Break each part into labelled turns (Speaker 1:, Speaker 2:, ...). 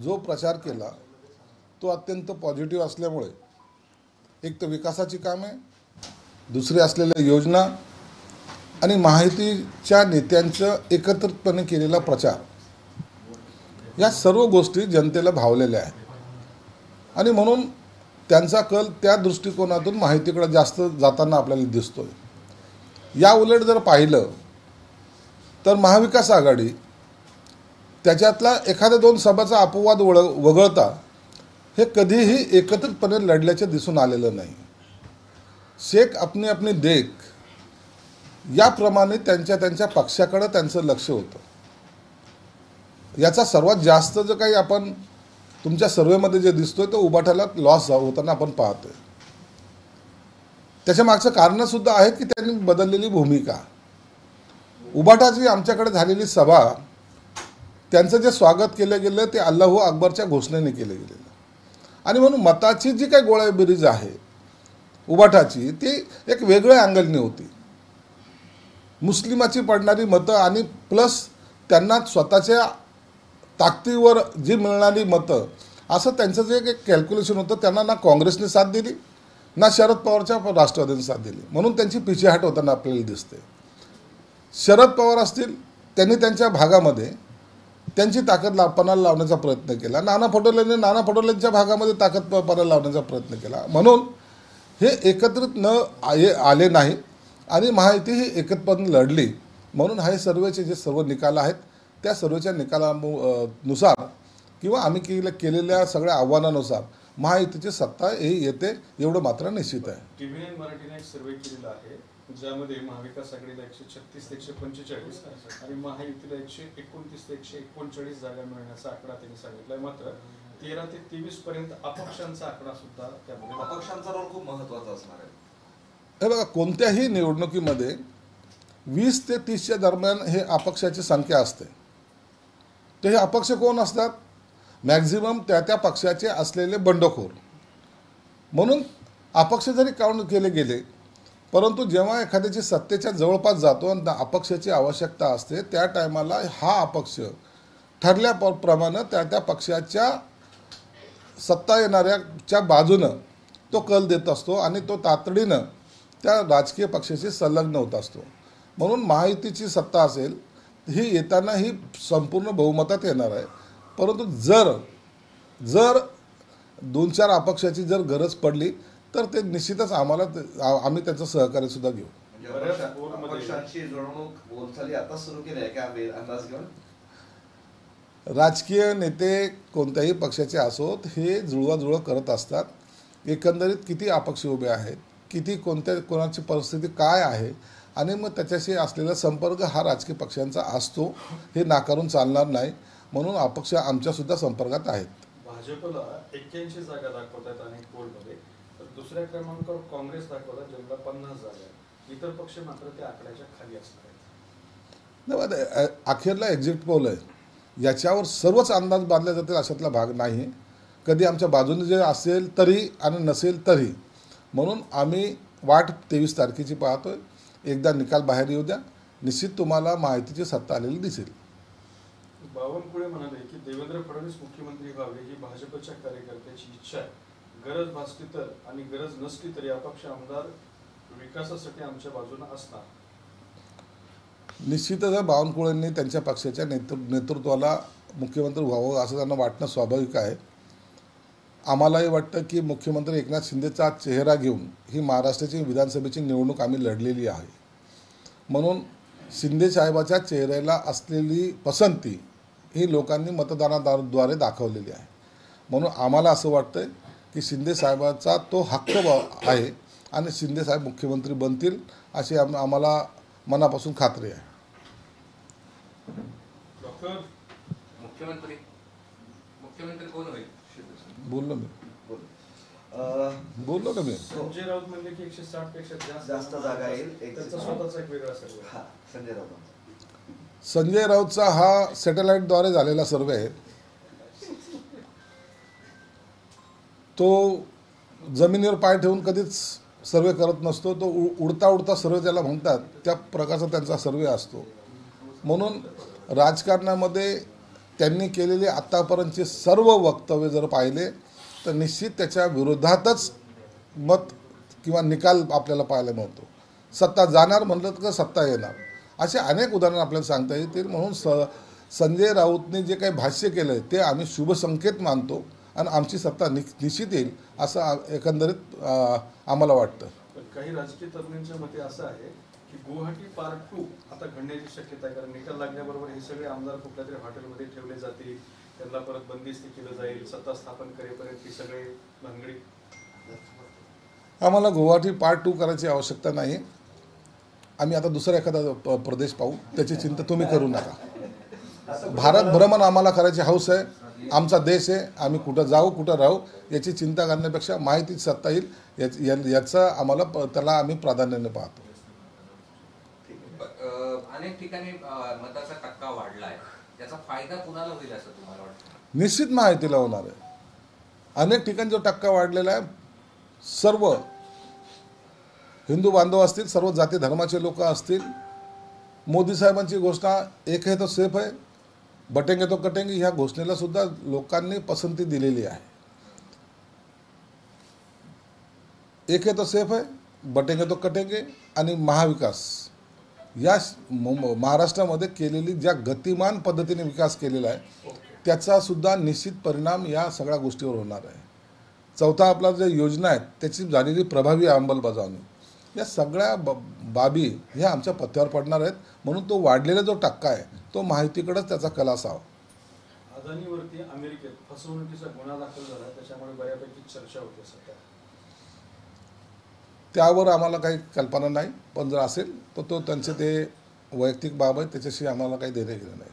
Speaker 1: जो प्रचार केला तो अत्यंत पॉझिटिव्ह असल्यामुळे एक तर विकासाची कामे, दुसरी असलेल्या योजना आणि महायुतीच्या नेत्यांचं एकत्रितपणे केलेला प्रचार, या सर्व गोष्टी जनतेला भावलेल्या आहेत आणि म्हणून त्यांचा कल त्या दृष्टिकोनातून महायुतीकडे जास्त जाताना आपल्याला दिसतोय। या उलट जर पाहिलं तर महाविकास आघाडी त्याच्यातला एखाद्या दोन सभाचा अपवाद वगळता हे कधीही एकत्रितपणे लढल्याचे दिसून आलेलं नाही। शेख अपनी अपनी देख याप्रमाणे त्यांच्या पक्षाकडे त्यांचं लक्ष होतं। याचा सर्वात जास्त जो काही आपण तुमच्या सर्वेमध्ये जे दिसतोय तो उबाठाला लॉस होताना आपण पाहतोय। त्याच्या मागचं कारण सुद्धा आहे की त्यांनी बदललेली भूमिका। उबाठाची आमच्याकडे झालेली सभा, त्यांचं जे स्वागत केलं गेलं ते अल्लाहू अकबरच्या घोषणेने केलं गेलेलं आणि म्हणून मताची जी काही गोळाबेरीज आहे उबाठाची ती एक वेगळ्या अँगलने होती। मुस्लिमाची पडणारी मतं आणि प्लस त्यांना स्वतःच्या ताकदीवर जी मिळणारी मतं, असं त्यांचं जे एक कॅल्क्युलेशन होतं। त्यांना ना काँग्रेसने साथ दिली ना शरद पवारच्या राष्ट्रवादीने साथ दिली, म्हणून त्यांची पिछेहाट होताना आपल्याला दिसते। शरद पवार असतील, त्यांनी त्यांच्या भागामध्ये त्यांची ताकद पणाला लावण्याचा प्रयत्न केला। नाना पटोलेंच्या भागामध्ये ताकद पणाला लावण्याचा प्रयत्न केला, म्हणून हे एकत्रित आले नाही आणि महायुती ही एकत्रितपणे लढली। म्हणून हे सर्वेचे जे सर्व निकाल आहेत त्या सर्वेच्या निकालानुसार किंवा आम्ही केलेल्या सगळ्या आव्हानानुसार महायुतीची सत्ता येते, एवढं मात्र निश्चित आहे।
Speaker 2: टीव्हीएन मराठीने एक सर्वे केलेला आहे ज्यामध्ये महाविकास आघाडीला 136 ते 145 आणि महायुतीला 129 ते 139 जागा मिळण्याचा आकडा त्यांनी सांगितलाय। मात्र 13 ते 23 पर्यंत अपक्षांचा आकडा सुद्धा त्यामध्ये,
Speaker 3: अपक्षांचा रोल खूप महत्त्वाचा असणार आहे।
Speaker 1: हे बघा, कोणत्याही निवडणुकीमध्ये 20 ते 30च्या दरम्यान हे अपक्षाची संख्या असते। तर हे अपक्ष कोण असतात? मॅक्झिमम त्या पक्षाचे असलेले बंडखोर। म्हणून अपक्ष जरी काउंट केले गेले, परंतु जेव्हा एखाद्याची सत्तेच्या जवळपास जातो आणि अपक्षाची आवश्यकता असते त्या टायमाला हा अपक्ष ठरल्याप्रमाणे त्या पक्षाच्या सत्ता येणाऱ्याच्या बाजूनं तो कल देत असतो आणि तो तातडीनं त्या राजकीय पक्षाशी संलग्न होत असतो। म्हणून महायुतीची सत्ता असेल ही येताना ही संपूर्ण बहुमतात येणार आहे, परंतु जर 2-4 अपक्षाची जर गरज पडली तर ते निश्चितच आम्ही त्याचं सहकार्य सुद्धा घेऊ। राजकीय नेते कोणत्याही पक्षाचे असोत हे जुळवाजुळव करत असतात। एकंदरीत किती अपक्ष उभे आहेत, किती कोणाची परिस्थिती काय आहे आणि मग त्याच्याशी असलेला संपर्क हा राजकीय पक्षांचा असतो, हे नाकारून चालणार नाही। म्हणून अपक्ष आमच्या सुद्धा संपर्कात आहेत।
Speaker 2: भाजपला 81 जागा दाखवत आहेत अनेक पोलमध्ये, तर दुसऱ्या क्रमांकावर काँग्रेस दाखवतात ज्यांना 50 जागा आहेत। इतर पक्ष मात्र त्या आकड्याच्या खाली असणार आहेत।
Speaker 1: अखेरला एक्झिट पोल आहे, याच्यावर सर्वच अंदाज बांधले जातील अशातला भाग नाही। कधी आमच्या बाजूने जे असेल तरी आणि नसेल तरी, म्हणून आम्ही वाट 23 तारखेची पाहतोय। एकदा निकाल बाहेर येऊ द्या, निश्चित तुम्हाला माहितीची सत्ता आलेली दिसेल।
Speaker 2: बावनकुळे म्हणाले की देवेंद्र फडणवीस मुख्यमंत्री व्हावे ही भाजपच्या कार्यकर्त्याची इच्छा आहे। गरज भासली तर आणि गरज नसली तरी अपक्ष आमदार विकासासाठी आमच्या बाजूने असणार।
Speaker 1: निश्चितच बावनकुळेंनी त्यांच्या पक्षाच्या नेतृत्वाला मुख्यमंत्री व्हावं असं त्यांना वाटणं स्वाभाविक आहे। आम्हालाही वाटतं की मुख्यमंत्री एकनाथ शिंदेचा चेहरा घेऊन ही महाराष्ट्राची विधानसभेची निवडणूक आम्ही लढलेली आहे, म्हणून शिंदे साहेबाच्या चेहऱ्याला असलेली पसंती ही लोकांनी मतदानाद्वारे दाखवलेली आहे। म्हणून आम्हाला असं वाटतं की शिंदे साहेबाचा तो हक्क आहे आणि शिंदे साहेब मुख्यमंत्री बनतील अशी आम्हाला मनापासून खात्री आहे।
Speaker 2: डॉक्टर,
Speaker 3: मुख्यमंत्री कोण होईल?
Speaker 1: बोललो ना मी।
Speaker 2: संजय राऊत म्हणजे की 160 पेक्षा
Speaker 3: जास्त जागा येईल,
Speaker 2: त्याचा स्वतःचा एक वेगळा सर्वे।
Speaker 1: संजय राऊतचा हा सॅटेलाइटद्वारे झालेला सर्वे आहे। तो जमिनीवर पाय ठेवून कधीच सर्वे करत नसतो, तो उडता सर्वे ज्याला म्हणतात त्या प्रकारचा त्यांचा सर्वे असतो। म्हणून राजकारणामध्ये त्यांनी केलेले आत्तापर्यंतचे सर्व वक्तव्य जर पाहिले तर निश्चित त्याच्या विरोधातच मत किंवा निकाल आपल्याला पाहायला मिळतो. सत्ता जाणार म्हणलं तर सत्ता येणार, असे अनेक उदाहरणं आपल्याला सांगता येतील. म्हणून संजय राऊतने जे काही भाष्य केलं ते आम्ही शुभ संकेत मानतो आणि आमची सत्ता निश्चित येईल असं एकंदरीत आम्हाला वाटतं.
Speaker 2: काही राजकीय तज्ञांच्या मते असं आहे की गुवाहाटी पार्ट 2 आता घडण्याची शक्यता आहे, कारण निकाल लागल्याबरोबर हे सगळे आमदार कुठल्या तरी हॉटेलमध्ये ठेवले जातील, त्यांना परत बंदिस्त केलं जाईल, सत्ता स्थापन करेपर्यंत ही सगळे भानगडी.
Speaker 1: आम्हाला गुवाहाटी पार्ट 2 करायची आवश्यकता नाही. आम्ही आता दुसरा एखादा प्रदेश पाहू, त्याची चिंता तुम्ही करू नका. भारत भ्रमण आम्हाला करायची हौस आहे, आमचा देश आहे, आम्ही कुठं जाऊ कुठं राहू याची चिंता करण्यापेक्षा माहिती सत्ता येईल याचं आम्हाला त्याला आम्ही प्राधान्याने पाहतो.
Speaker 3: अनेक ठिकाणी मताचा टक्का वाढलाय, त्याचा फायदा कुणाला होईल असं तुम्हाला वाटतं?
Speaker 1: निश्चित माहितीला होणार आहे. अनेक ठिकाणी जो टक्का वाढलेला आहे, सर्व हिंदू बांधव असतील, सर्व जाती धर्माचे लोक असतील, मोदी साहेबांची घोषणा एक है तो सेफ है, बटेंगे तो कटेंगे ह्या घोषणेला सुद्धा लोकांनी पसंती दिलेली आहे. एक है तो सेफ है, बटेंगे तो कटेंगे आणि महाविकास या महाराष्ट्रामध्ये केलेली ज्या गतिमान पद्धतीने विकास केलेला आहे त्याचा सुद्धा निश्चित परिणाम या सगळ्या गोष्टीवर होणार आहे. चौथा आपला ज्या योजना आहेत त्याची झालेली प्रभावी अंमलबजावणी, या सगळ्या बाबी ह्या आमच्या पथ्यावर पडणार आहेत. म्हणून तो वाढलेला जो टक्का आहे तो माहितीकडेच त्याचा कल असावा.
Speaker 2: अदानीवरती अमेरिकेत फसवणुकीचा गुन्हा दाखल झाला, त्याच्यामुळे बऱ्यापैकी चर्चा होते सध्या.
Speaker 1: त्यावर आम्हाला काही कल्पना नाही, पण जर असेल तर तो त्यांचे ते वैयक्तिक बाब आहे, त्याच्याशी आम्हाला काही देणे घेणं नाही.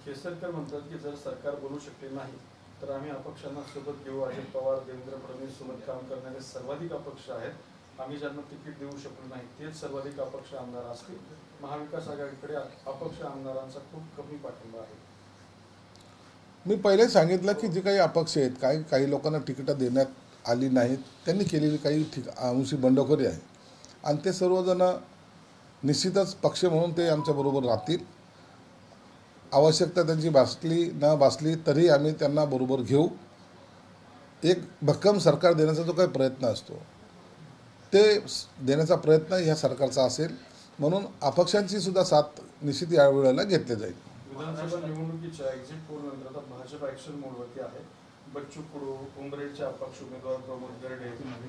Speaker 2: केसरकर म्हणतात की जर सरकार बोलू शकले नाही तर आम्ही अपक्षांना सोबत घेऊ. अजित पवार, देवेंद्र फडणवीस सोबत काम करणारे सर्वाधिक अपक्ष आहेत, आम्ही ज्यांना तिकीट देऊ शकलो नाही तेच सर्वाधिक अपक्ष आमदार असतील. महाविकास आघाडीकडे अपक्ष आमदारांचा खूप कमी पाठिंबा आहे.
Speaker 1: मी पहिले सांगितलं की जे काही अपक्ष आहेत, काही लोकांना तिकीटं देण्यात आली नाहीत, त्यांनी केलेली काही अंशी बंडखोरी आहे आणि ते सर्वजण निश्चितच पक्ष म्हणून ते आमच्याबरोबर राहतील. आवश्यकता त्यांची भासली न भासली तरी आम्ही त्यांना बरोबर घेऊ. एक भक्कम सरकार देण्याचा जो काही प्रयत्न असतो ते देण्याचा प्रयत्न ह्या सरकारचा असेल, म्हणून अपक्षांची सुद्धा साथ निश्चित या वेळेला घेतली जाईल.
Speaker 2: विधानसभा निवडणुकीच्या एक्झिट पोल नंतर आता भाजप ॲक्शन मोडवरती आहे. बच्चू कडू, उमरेडचे अपक्ष उमेदवार प्रमोद गरडे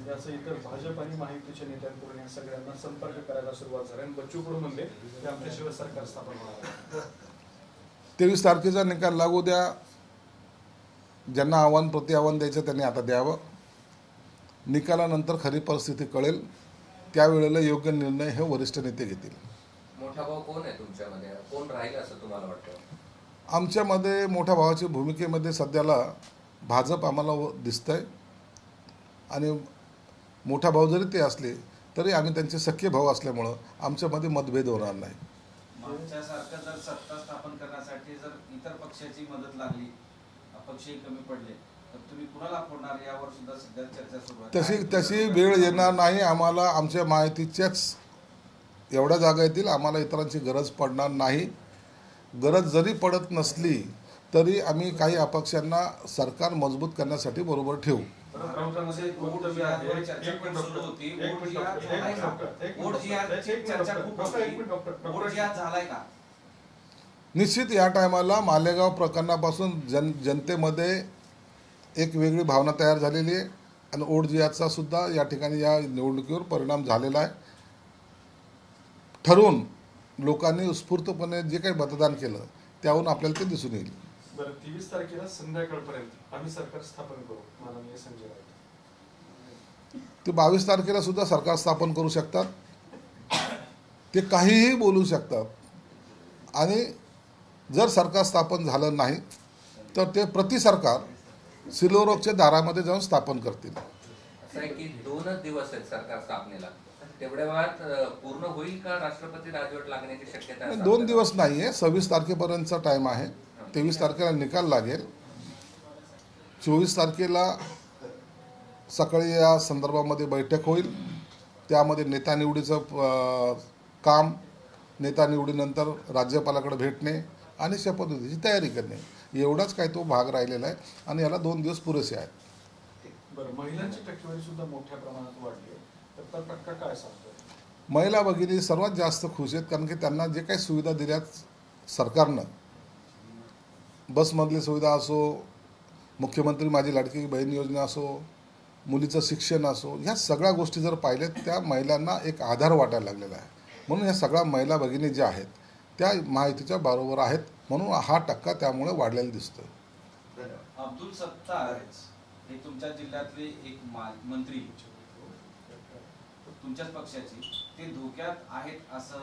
Speaker 2: यासह इतर भाजप आणि महायुतीच्या नेत्यांकडून या सगळ्यांना संपर्क करायला सुरुवात झाली आणि बच्चू कडू म्हणले की आमच्याशिवाय सरकार स्थापन होणार आहे.
Speaker 1: 23 तारखेचा निकाल लागू द्या. ज्यांना आव्हान प्रति आव्हान द्यायचं त्यांनी आता द्यावं. निकालानंतर खरी परिस्थिती कळेल, त्यावेळेला योग्य निर्णय हे वरिष्ठ नेते घेतील.
Speaker 3: मोठा भाऊ कोण आहे तुमच्यामध्ये, कोण राहील असं तुम्हाला वाटतं?
Speaker 1: आमच्यामध्ये मोठ्या भावाच्या भूमिकेमध्ये सध्याला भाजप आम्हाला दिसतंय आणि मोठा भाऊ जरी ते असले तरी आम्ही त्यांचे सख्खे भाऊ असल्यामुळं आमच्यामध्ये मतभेद होणार नाही.
Speaker 4: मागच्यासारखं जर सत्ता स्थापन करण्यासाठी जर इतर पक्षाची मदत लागली, अपक्षही कमी पडले तर तुम्ही कुणाला फोडणार यावर सुद्धा सध्या चर्चा सुरू आहे.
Speaker 1: तशी वेळ येणार नाही. आम्हाला आमच्या माहितीच्याच एवढ्या जागा येतील, आम्हाला इतरांची गरज पडणार नाही. गरज जरी पडत नसली तरी आम्ही काही अपक्षांना सरकार मजबूत करण्यासाठी बरोबर ठेवू. निश्चित या टायमाला मालेगाव प्रकरणापासून जनतेमध्ये एक वेगळी भावना तयार झालेली आहे आणि ओढ जिहादचा सुद्धा या ठिकाणी या निवडणुकीवर परिणाम झालेला आहे. ठरवून लोकांनी उत्स्फूर्तपणे जे काही मतदान केलं त्यावरून आपल्याला ते दिसून येईल.
Speaker 2: बरं, 23 तारखेला संध्याकाळपर्यंत आम्ही सरकार स्थापन करू माननीय संजय राऊत.
Speaker 1: ते 22 तारखेला सुद्धा सरकार स्थापन करू शकतात, ते काहीही बोलू शकतात आणि जर सरकार स्थापन झालं नाही तर ते सरकार सिल्लोरोगच्या दारामध्ये जाऊन स्थापन करतील.
Speaker 3: असं आहे की 2 दिवस आहेत सरकार स्थापनेला, तेवढ्या वेळात पूर्ण होईल का राष्ट्रपती राजवट लागण्याची शक्यता आहे?
Speaker 1: 2 दिवस नाही आहे, 26 तारखेपर्यंतचा टाईम आहे. 23 तारखेला निकाल लागेल. 24 तारखेला सकाळी या संदर्भामध्ये बैठक होईल. त्यामध्ये नेता निवडीचं काम, नेता निवडीनंतर राज्यपालाकडे भेटणे आणि शपथविधीची तयारी करणे एवढाच काय तो भाग राहिलेला आहे आणि याला 2 दिवस पुरेसे आहेत.
Speaker 2: बरं, महिलांची टक्केवारी सुद्धा मोठ्या प्रमाणात वाढली आहे, तर तो टक्का काय सांगतोय?
Speaker 1: महिला भगिनी सर्वात जास्त खुश आहेत, कारण की त्यांना जे काही सुविधा दिल्यात सरकारनं, बसमधली सुविधा असो, मुख्यमंत्री माझी लाडकी बहीण योजना असो, मुलीचं शिक्षण असो, ह्या सगळ्या गोष्टी जर पाहिल्यात त्या महिलांना एक आधार वाटायला लागलेला आहे. म्हणून ह्या सगळ्या महिला भगिनी ज्या आहेत त्या महायुतीच्या बरोबर आहेत, म्हणून हा टक्का त्यामुळे वाढलेला दिसतोय.
Speaker 4: अब्दुल सत्तार हे तुमच्या जिल्ह्यातले एक मंत्री, तुमच्याच पक्षाचे, ते धोक्यात आहेत असं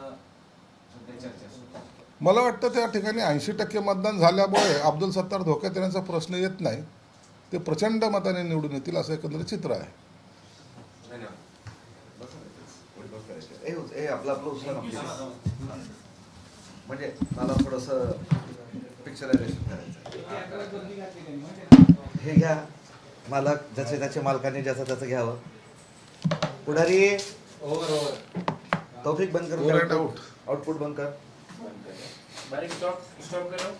Speaker 4: सध्या चर्चा सुरू आहे.
Speaker 1: मला वाटतं त्या ठिकाणी 80% मतदान झाल्यामुळे अब्दुल सत्तार धोक्यात येण्याचा प्रश्न येत नाही. ते प्रचंड मताने निवडून येतील असं एकंदरीत चित्र आहे.
Speaker 5: आपलं उचला ना. म्हणजे मला थोडंसं पिक्चरायझेशन करायचं. हे घ्या, मालक ज्याचे त्याचे मालकाने ज्याचं त्याचं घ्यावं. पुढारी तौफिक बंद कर, आउटपुट बंद कर.
Speaker 3: बारीक स्टॉप करो.